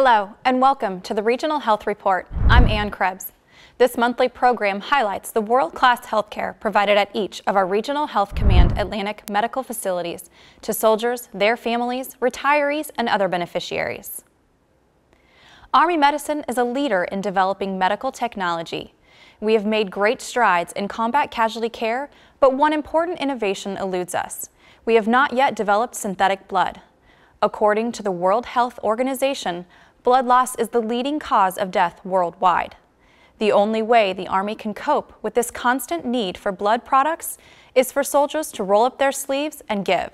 Hello and welcome to the Regional Health Report. I'm Ann Krebs. This monthly program highlights the world-class healthcare provided at each of our Regional Health Command Atlantic medical facilities to soldiers, their families, retirees, and other beneficiaries. Army medicine is a leader in developing medical technology. We have made great strides in combat casualty care, but one important innovation eludes us. We have not yet developed synthetic blood. According to the World Health Organization, blood loss is the leading cause of death worldwide. The only way the Army can cope with this constant need for blood products is for soldiers to roll up their sleeves and give.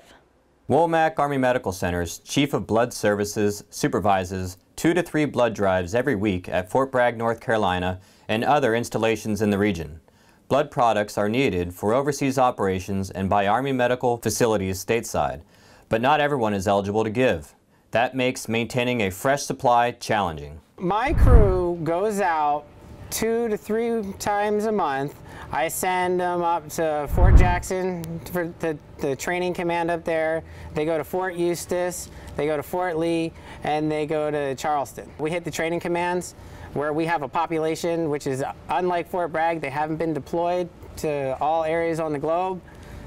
Womack Army Medical Center's Chief of Blood Services supervises 2 to 3 blood drives every week at Fort Bragg, North Carolina, and other installations in the region. Blood products are needed for overseas operations and by Army medical facilities stateside, but not everyone is eligible to give. That makes maintaining a fresh supply challenging. My crew goes out 2 to 3 times a month. I send them up to Fort Jackson for the training command up there. They go to Fort Eustis, they go to Fort Lee, and they go to Charleston. We hit the training commands where we have a population which is unlike Fort Bragg. They haven't been deployed to all areas on the globe.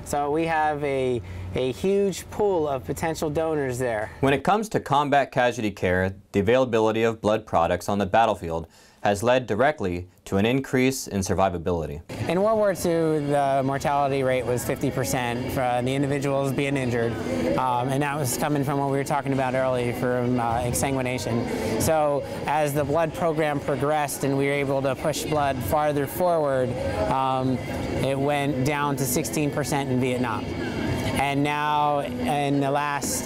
So we have a huge pool of potential donors there. When it comes to combat casualty care, the availability of blood products on the battlefield has led directly to an increase in survivability. In World War II, the mortality rate was 50% for the individuals being injured, and that was coming from what we were talking about earlier from exsanguination. So as the blood program progressed and we were able to push blood farther forward, it went down to 16% in Vietnam. And now in the last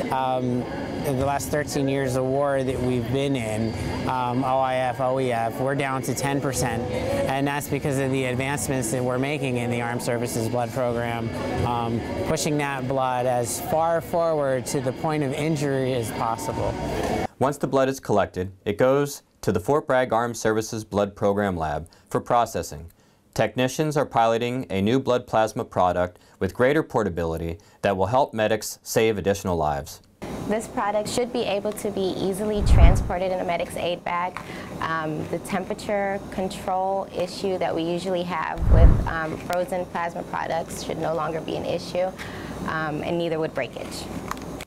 13 years of war that we've been in, OIF, OEF, we're down to 10%. And that's because of the advancements that we're making in the Armed Services Blood Program, pushing that blood as far forward to the point of injury as possible. Once the blood is collected, it goes to the Fort Bragg Armed Services Blood Program Lab for processing. Technicians are piloting a new blood plasma product with greater portability that will help medics save additional lives. This product should be able to be easily transported in a medic's aid bag. The temperature control issue that we usually have with frozen plasma products should no longer be an issue, and neither would breakage.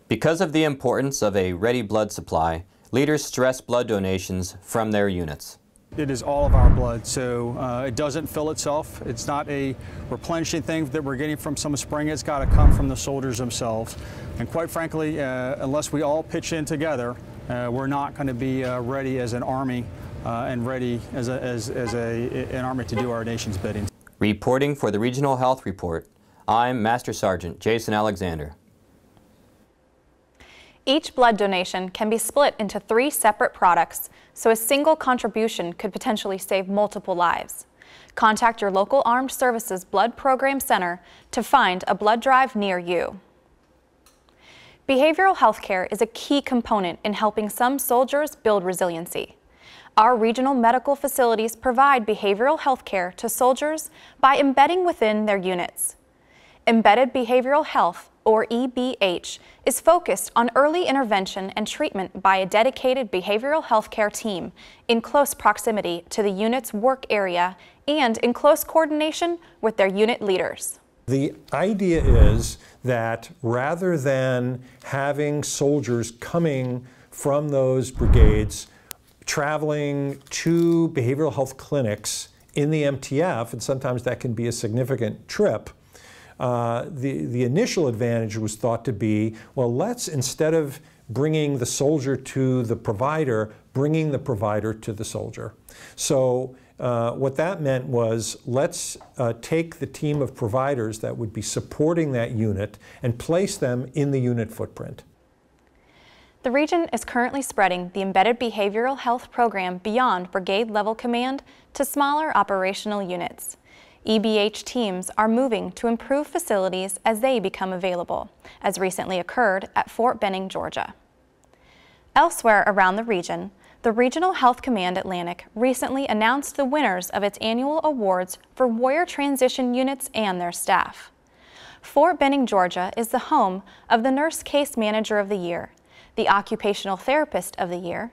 Because of the importance of a ready blood supply, leaders stress blood donations from their units. It is all of our blood, so it doesn't fill itself. It's not a replenishing thing that we're getting from some spring. It's got to come from the soldiers themselves. And quite frankly, unless we all pitch in together, we're not going to be ready as an Army and ready as an Army to do our nation's bidding. Reporting for the Regional Health Report, I'm Master Sergeant Jason Alexander. Each blood donation can be split into 3 separate products, so a single contribution could potentially save multiple lives. Contact your local Armed Services Blood Program Center to find a blood drive near you. Behavioral health care is a key component in helping some soldiers build resiliency. Our regional medical facilities provide behavioral health care to soldiers by embedding within their units. Embedded Behavioral Health, or EBH, is focused on early intervention and treatment by a dedicated behavioral health care team in close proximity to the unit's work area and in close coordination with their unit leaders. The idea is that rather than having soldiers coming from those brigades traveling to behavioral health clinics in the MTF, and sometimes that can be a significant trip, the initial advantage was thought to be, well, let's, instead of bringing the soldier to the provider, bringing the provider to the soldier. So what that meant was, let's take the team of providers that would be supporting that unit and place them in the unit footprint. The region is currently spreading the embedded behavioral health program beyond brigade-level command to smaller operational units. EBH teams are moving to improve facilities as they become available, as recently occurred at Fort Benning, Georgia. Elsewhere around the region, the Regional Health Command Atlantic recently announced the winners of its annual awards for warrior transition units and their staff. Fort Benning, Georgia is the home of the Nurse Case Manager of the Year, the Occupational Therapist of the Year,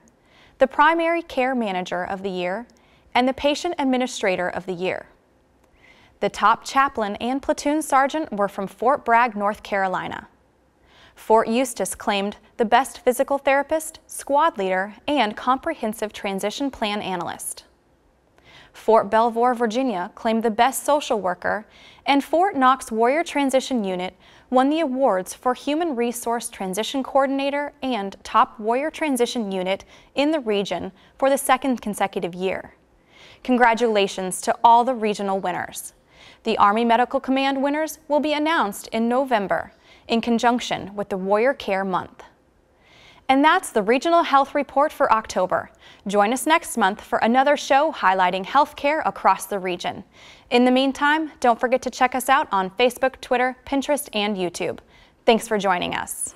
the Primary Care Manager of the Year, and the Patient Administrator of the Year. The top chaplain and platoon sergeant were from Fort Bragg, North Carolina. Fort Eustis claimed the best physical therapist, squad leader, and comprehensive transition plan analyst. Fort Belvoir, Virginia claimed the best social worker, and Fort Knox Warrior Transition Unit won the awards for Human Resource Transition Coordinator and Top Warrior Transition Unit in the region for the second consecutive year. Congratulations to all the regional winners. The Army Medical Command winners will be announced in November in conjunction with the Warrior Care Month. And that's the Regional Health Report for October. Join us next month for another show highlighting healthcare across the region. In the meantime, don't forget to check us out on Facebook, Twitter, Pinterest, and YouTube. Thanks for joining us.